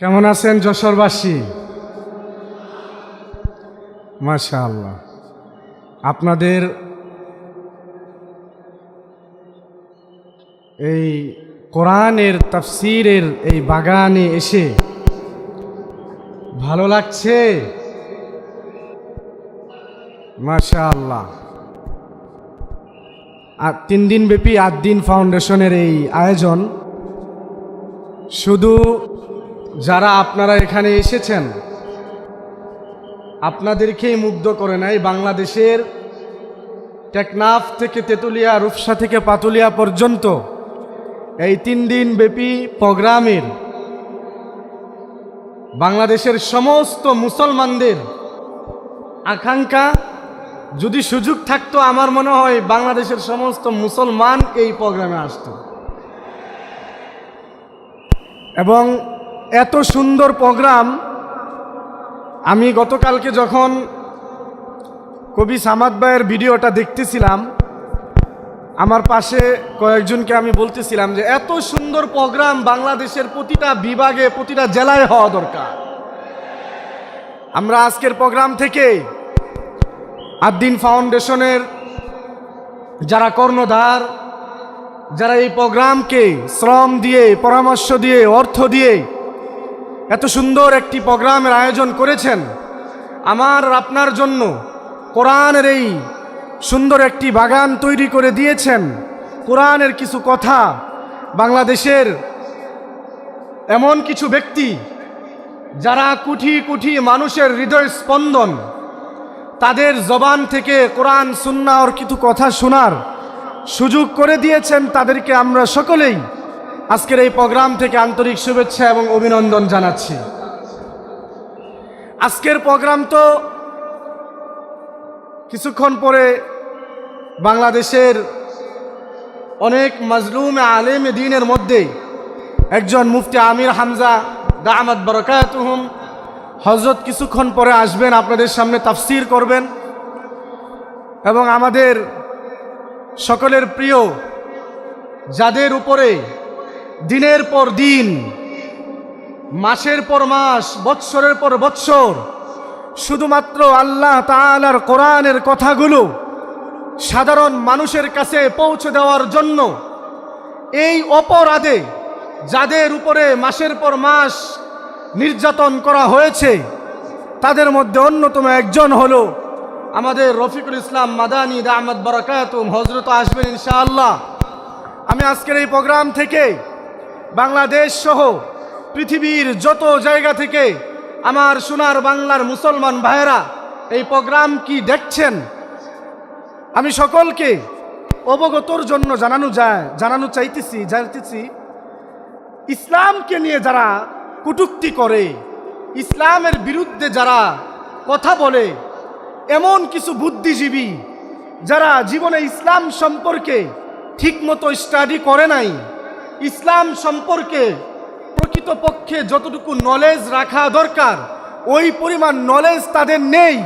কেমন আছেন যশোরবাসী? মাশাআল্লাহ, আপনাদের এই কোরআনের তাফসীরের এই বাগানে এসে ভালো লাগছে? মাশাআল্লাহ। আর 3 দিন ব্যাপী আদ-দ্বীন ফাউন্ডেশনের এই আয়োজন শুধু যারা আপনারা এখানে এসেছেন আপনাদেরকেই মুগ্ধ করে নাই, বাংলাদেশের টেকনাফ থেকে তেতুলিয়া, রূপসা থেকে পাতুলিয়া পর্যন্ত এই 3 দিন ব্যাপী প্রোগ্রামের বাংলাদেশের সমস্ত মুসলমানদের আকাঙ্ক্ষা, যদি সুযোগ থাকতো আমার মনে হয় বাংলাদেশের সমস্ত মুসলমান এই প্রোগ্রামে আসতো। এবং এত সুন্দর প্রোগ্রাম, আমি গতকালকে যখন কবি সামাদ ভাইয়ের ভিডিওটা দেখতেছিলাম, আমার পাশে কয়েকজনকে আমি বলতেছিলাম যে এত সুন্দর প্রোগ্রাম বাংলাদেশের প্রতিটা বিভাগে, প্রতিটা জেলায় হওয়া দরকার। আমরা আজকের প্রোগ্রাম থেকে আদ-দ্বীন ফাউন্ডেশনের যারা কর্ণধার, যারা এই প্রোগ্রামকে শ্রম দিয়ে, পরামর্শ দিয়ে, অর্থ দিয়ে এত সুন্দর একটি প্রোগ্রামের আয়োজন করেছেন, আমার আপনার জন্য কোরআনের এই সুন্দর একটি বাগান তৈরি করে দিয়েছেন। কোরআনের কিছু কথা বাংলাদেশের এমন কিছু ব্যক্তি যারা কোটি কোটি মানুষের হৃদয় স্পন্দন, তাদের জবান থেকে কোরআন সুন্নাহর কিছু কথা শোনার সুযোগ করে দিয়েছেন। তাদেরকে আমরা সকলেই আজকের এই প্রোগ্রাম থেকে আন্তরিক শুভেচ্ছা এবং অভিনন্দন জানাচ্ছি। আজকের প্রোগ্রাম তো কিছুক্ষণ পরে বাংলাদেশের অনেক মাজলুম আলেম দ্বীনের মধ্যে একজন মুফতি আমির হামজা দামাত বারাকাতুহুম হযরত কিছুক্ষণ পরে আসবেন, আপনাদের সামনে তাফসীর করবেন। এবং আমাদের সকলের প্রিয়, যাদের উপরে দিনের পর দিন, মাসের পর মাস, বৎসরের পর বৎসর শুধুমাত্র আল্লাহ তাআলার কোরআনের কথাগুলো সাধারণ মানুষের কাছে পৌঁছে দেওয়ার জন্য এই অপরাধে যাদের উপরে মাসের পর মাস নির্যাতন করা হয়েছে, তাদের মধ্যে অন্যতম একজন হলো আমাদের রফিকুল ইসলাম মাদানী দামাত বারাকাতুহুম। হযরত আসবেন ইনশাআল্লাহ। আমি আজকের এই প্রোগ্রাম থেকে বাংলাদেশ সহ পৃথিবীর যত জায়গা থেকে আমার সোনার বাংলার মুসলমান ভাইয়েরা এই প্রোগ্রাম কি দেখছেন, আমি সকলকে অবগতর জন্য জানানো চাইতেছি ইসলামকে নিয়ে যারা কটূক্তি করে, ইসলামের বিরুদ্ধে যারা কথা বলে, এমন কিছু বুদ্ধিজীবী যারা জীবনে ইসলাম সম্পর্কে ঠিকমতো স্টাডি করে নাই, ইসলাম সম্পর্কে প্রকৃতপক্ষে যতটুকু নলেজ রাখা দরকার ওই পরিমাণ নলেজ তাদের নেই,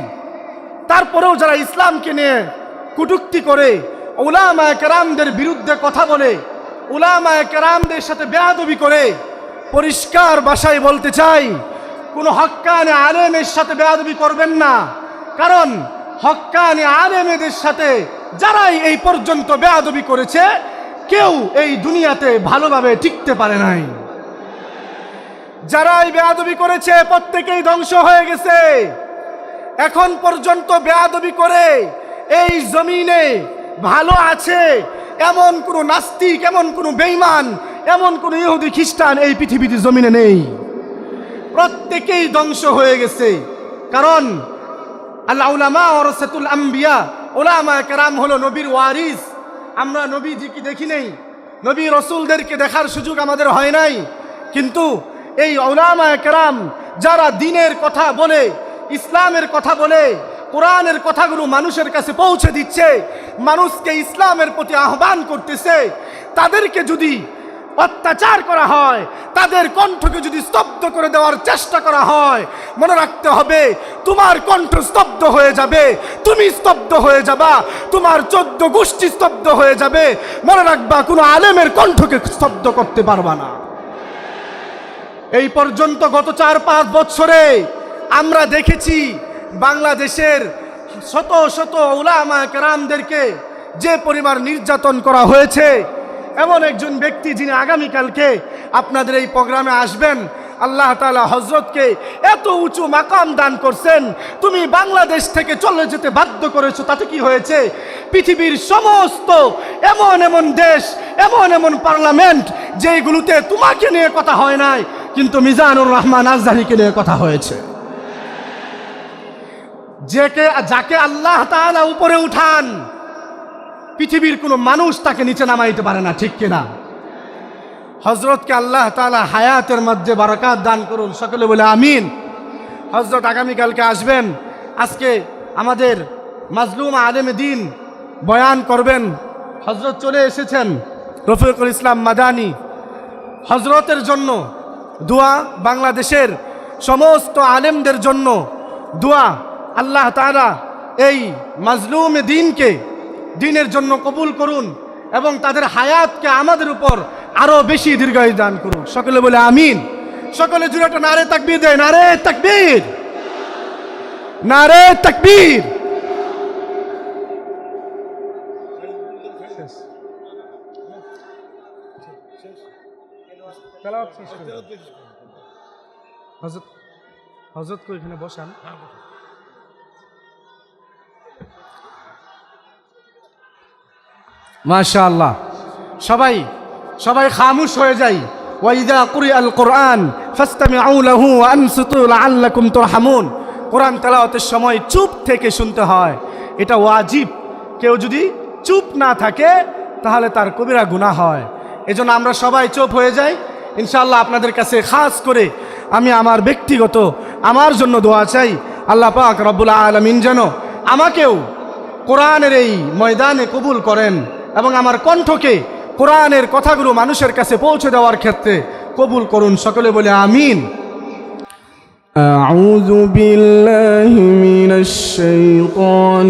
তারপরেও যারা ইসলামকে নিয়ে কটূক্তি করে, উলামায়ে কেরামদের বিরুদ্ধে কথা বলে, উলামায়ে কেরামদের সাথে বেয়াদবি করে, পরিষ্কার ভাষায় বলতে চাই, কোনো হক্কানি আলেমের সাথে বেয়াদবি করবেন না। কারণ হক্কানি আলেমেদের সাথে যারাই এই পর্যন্ত বেয়াদবি করেছে, কেউ এই দুনিয়াতে ভালোভাবে টিকতে পারে নাই। যারাই বেয়াদবি করেছে প্রত্যেকেই ধ্বংস হয়ে গেছে। এখন পর্যন্ত বেয়াদবি করে এই জমিনে ভালো আছে এমন কোনো নাস্তিক, এমন কোনো বেঈমান, এমন কোনো ইহুদি খ্রিস্টান এই পৃথিবীতে জমিনে নেই। প্রত্যেকেই ধ্বংস হয়ে গেছে। কারণ আল উলামা ওয়ারাসাতুল আম্বিয়া, উলামায়ে কেরাম হলো নবীর ওয়ারিস। আমরা নবীজিকে দেখি নাই, নবী রাসূলদেরকে দেখার সুযোগ আমাদের হয় নাই, কিন্তু এই উলামায়ে কেরাম যারা দ্বীনের কথা বলে, ইসলামের কথা বলে, কোরআনের কথাগুলো মানুষের কাছে পৌঁছে দিচ্ছে, মানুষকে ইসলামের প্রতি আহ্বান করতেছে, তাদেরকে যদি অত্যাচার করা হয়, তাদের কণ্ঠকে যদি স্তব্ধ করে দেওয়ার চেষ্টা করা হয়, মনে রাখতে হবে তোমার কণ্ঠ স্তব্ধ হয়ে যাবে, তুমি স্তব্ধ হয়ে যাবা, তোমার 14 গোষ্ঠী স্তব্ধ হয়ে যাবে। মনে রাখবা কোনো আলেমের কণ্ঠকে স্তব্ধ করতে পারবা না। এই পর্যন্ত গত 4-5 বছরে আমরা দেখেছি বাংলাদেশের শত শত উলামা কেরামদেরকে যে পরিমাণ নির্যাতন করা হয়েছে। এমন একজন ব্যক্তি যিনি আগামীকালকে আপনাদের এই প্রোগ্রামে আসবেন, আল্লাহ তাআলা হযরতকে এত উঁচু মাকাম দান করছেন, তুমি বাংলাদেশ থেকে চলে যেতে বাধ্য করেছো। তাতে কি হয়েছে? পৃথিবীর সমস্ত এমন এমন দেশ, এমন এমন পার্লামেন্ট যেইগুলোতে তোমাকে নিয়ে কথা হয় নাই, কিন্তু মিজানুর রহমান আজহারীকে নিয়ে কথা হয়েছে। যাকে আল্লাহ তাআলা উপরে উঠান, পৃথিবীর কোনো মানুষ তাকে নিচে নামাইতে পারে না, ঠিক কিনা? হযরতকে আল্লাহ তাআলা হায়াতের মধ্যে বারাকাত দান করুন, সকলে বলে আমিন। হযরত আগামীকালকে আসবেন। আজকে আমাদের মাজলুম আলেমে দ্বীন বয়ান করবেন। হযরত চলে এসেছেন, রফিকুল ইসলাম মাদানী। হযরতের জন্য দোয়া, বাংলাদেশের সমস্ত আলেমদের জন্য দোয়া। আল্লাহ তাআলা এই মাজলুম দ্বীনকে দ্বীনের জন্য কবুল করুন এবং তাদের হায়াতকে আমাদের উপর আরো বেশি দীর্ঘায়ু দান করুন, সকলে বলে আমিন। সকলে জুড়ে একটা নারে তাকবীর দেয়, নারে তাকবীর, নারে তাকবীর। হযরত কো এখানে বসান। মাশাআল্লাহ, সবাই সবাই খামোশ হয়ে যাই। ওয়াইদা কুরিআল কুরআন ফাসতামিউ লাহু ওয়া আনসিতু লাআল্লাকুম তুরহামুন। কোরআন তেলাওয়াতের সময় চুপ থেকে শুনতে হয়, এটা ওয়াজিব। কেউ যদি চুপ না থাকে তাহলে তার কবিরা গুনাহ হয়। এজন্য আমরা সবাই চুপ হয়ে যাই। ইনশাআল্লাহ আপনাদের কাছে খাস করে আমি আমার ব্যক্তিগত আমার জন্য দোয়া চাই, আল্লাহ পাক রব্বুল আলামিন যেন আমাকেও কোরআনের এই ময়দানে কবুল করেন এবং আমার কণ্ঠকে কোরআনের কথাগুলো মানুষের কাছে পৌঁছে দেওয়ার ক্ষেত্রে কবুল করুন, সকলে বলে আমিন। أعوذ بالله من الشيطان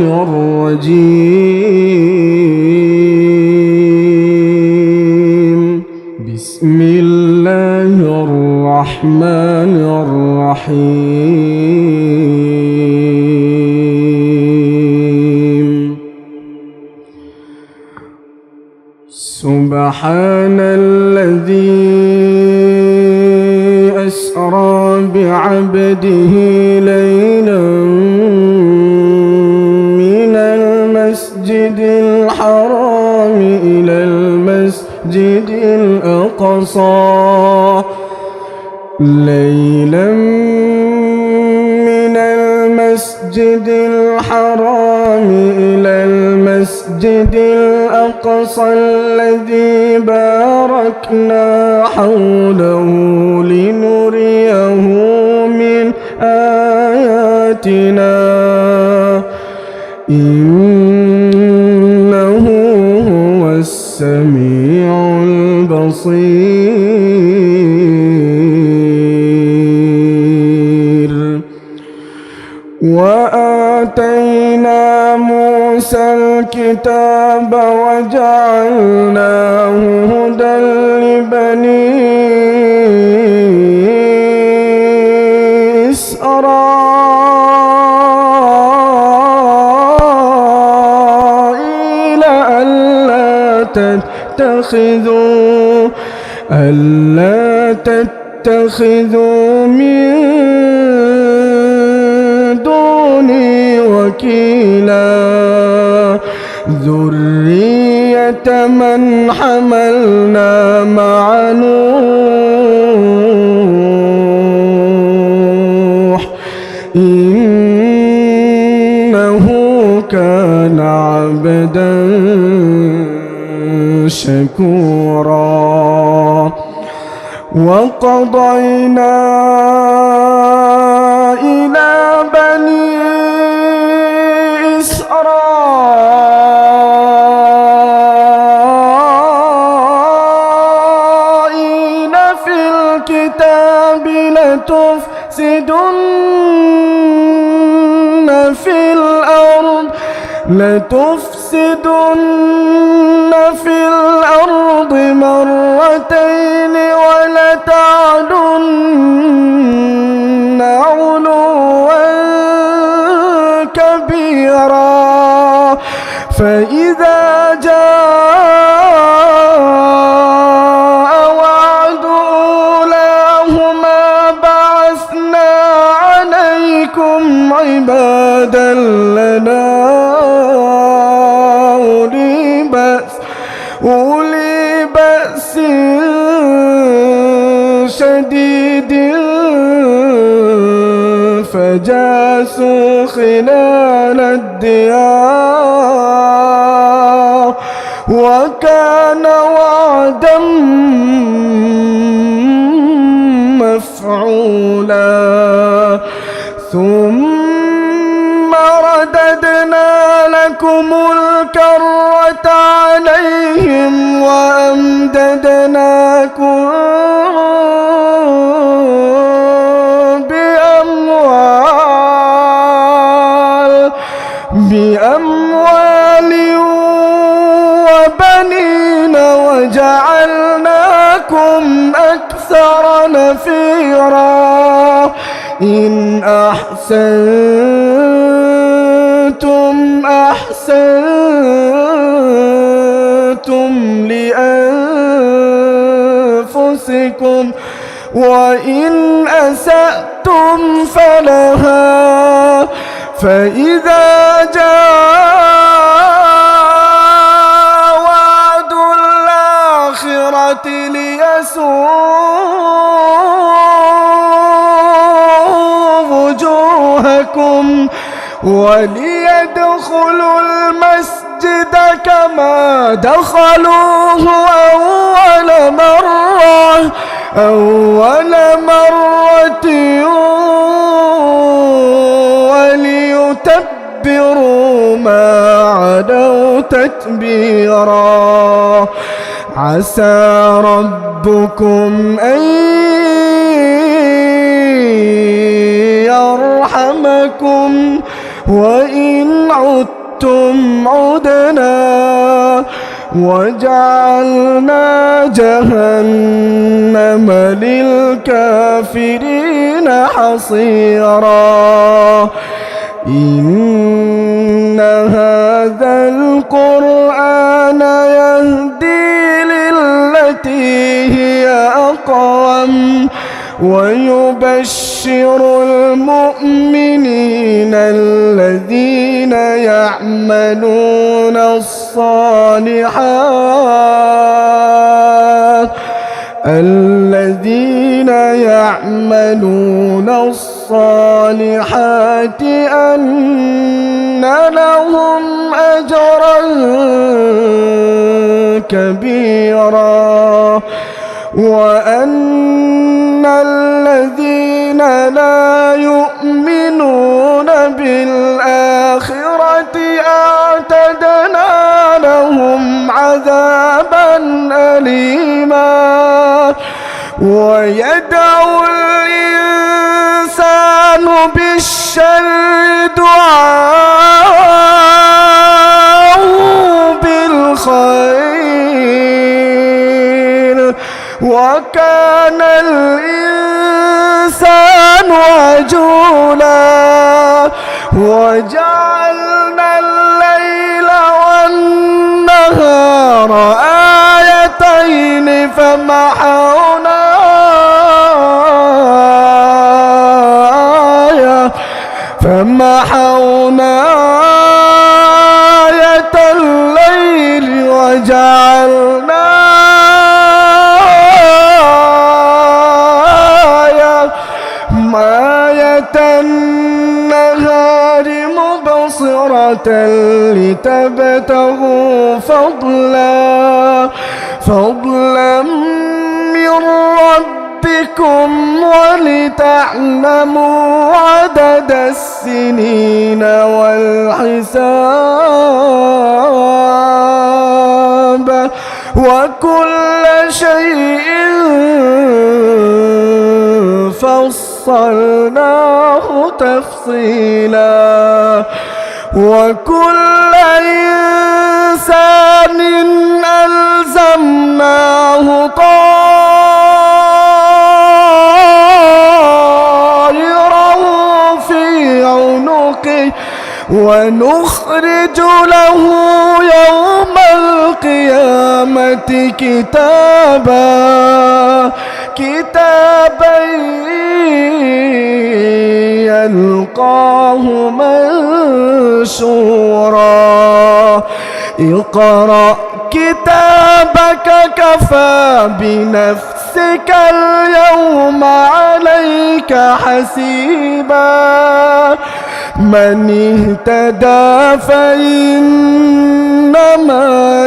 الرجيم. بسم الله الرحمن الرحيم. سبحان الذي أسرى بعبده ليلا من المسجد الحرام إلى المسجد الأقصى ليلا من المسجد الحرام إلى المسجد الأقصى الذي باركنا حوله لنريه من آياتنا إنه هو السميع البصير. وآتينا موسى الكتاب وجعلناه هدى لبني إسرائيل ألا تتخذوا من دوني وكيلا ذرية من حملنا مع نوح إنه كان عبدا شكورا. وقضينا إلى بني إسرائيل في الكتاب لتفسدن في الأرض مرتين ولتعلن فإذا جاء وعد أولاهما بعثنا عليكم عبادا لنا أولي بأس شديد فجاسوا خلال الديار وكان وعدا مفعولا ثم رددنا لكم الكرة عليهم وأمددناكم بأموال وبنين وجعلناكم أكثر نفيرا إن أحسنتم أحسنتم لأنفسكم وإن أسأتم فلها فإذا جاء وعد الآخرة ليسوءوا وجوهكم وليدخلوا المسجد كما دخلوه أول مرة وليتبروا ما علوا تتبيرا عسى ربكم أن يرحمكم وإن عدتم عدنا وجعلنا جهنم للكافرين حصيرا إن هذا القرآن يهدي للتي هي أقوم ويبشر المؤمنين الذين يعملون الصالحات أن لهم أجرا كبيرا وأن الذين لا يؤمنون بالآخرة أعتدنا لهم عذابا أليما ويدعو الإنسان بالشر دعاءه بالخير وكان الإنسان عجولا وجعلنا الليل والنهار آيتين فمحونا آية الليل وجعلنا آية النهار مبصرة لتبتغوا فضلا من ربكم ولتعلموا عدد السنين والحساب وكل شيء فصلناه تفصيلا وكل إنسان ألزمناه طائره في عنقه ونخرج له يوم القيامة كتابا يلقاه منشورا اقرأ كتابك كفى بنفسك اليوم عليك حسيبا من اهتدى فإنما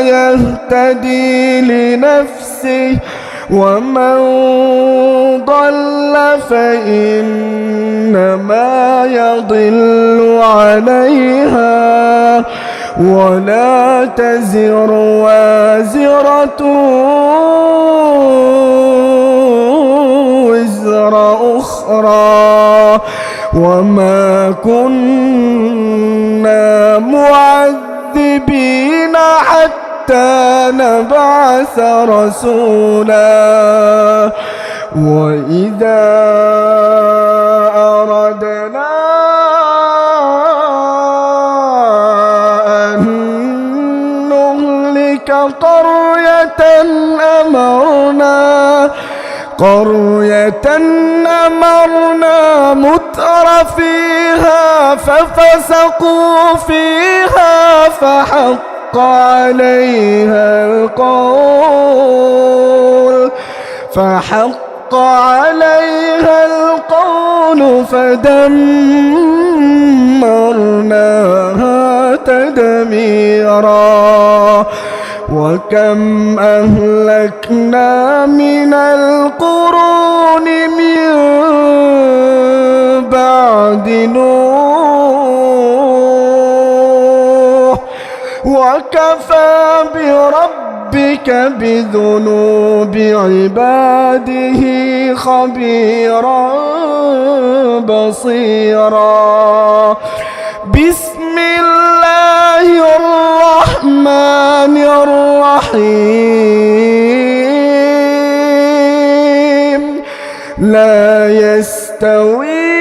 يهتدي لنفسه ومن ضل فإنما يضل عليها ولا تزر وازرة وزر أخرى وما كنا معذبين حتى نبعث رسولا وإذا أردنا أن نهلك قرية أمرنا متر فيها ففسقوا فيها فحق عليها القول فدمرناها تدميرا وكم أهلكنا من القرون من بعد نوح وكفى بربك بذنوب عباده خبيرا بصيرا بسم الله الرحمن الرحيم لا يستوي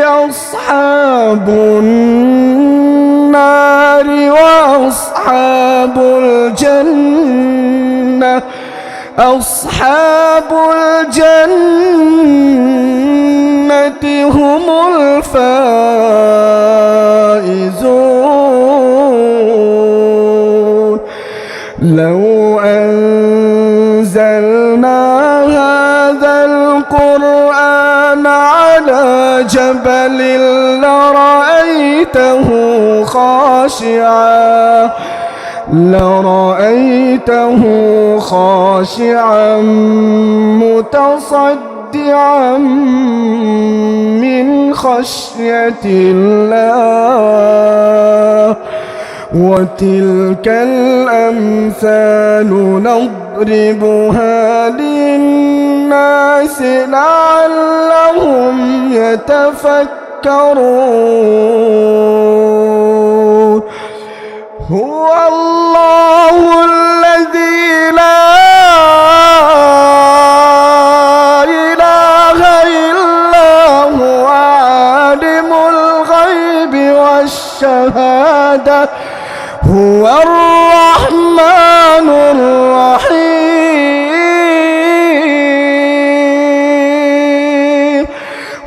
أصحاب النار وأصحاب الجنة أصحاب الجنة هم الفائزون لو أنزلنا هذا القرآن على جبل لرأيته خاشعا متصدعا من خشية الله وتلك الأمثال نضربها للناس لعلهم يتفكرون هو الله الذي لا إله إلا هو عالم الغيب والشهادة هو الرحمن الرحيم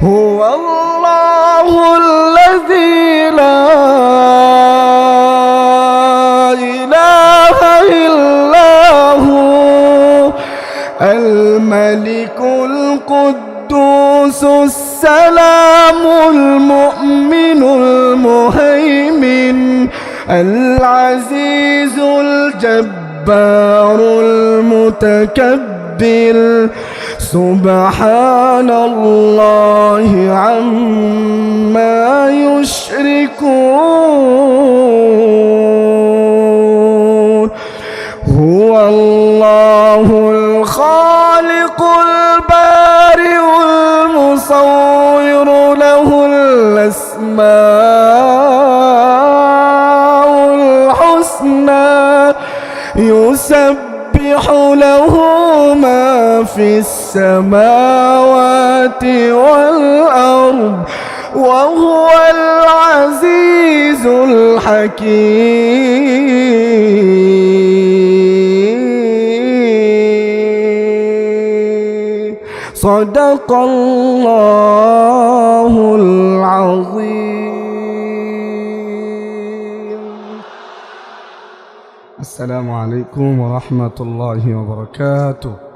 هو الله الذي لا إله إلا هو الملك القدوس السلام المؤمن المهيمن العزيز الجبار المتكبر سبحان الله عما يشركون هو الله الخالق البارئ المصور له الأسماء الحسنى يسبح له ما في السماوات والأرض وهو الحكيم صدق الله العظيم. السلام عليكم ورحمة الله وبركاته.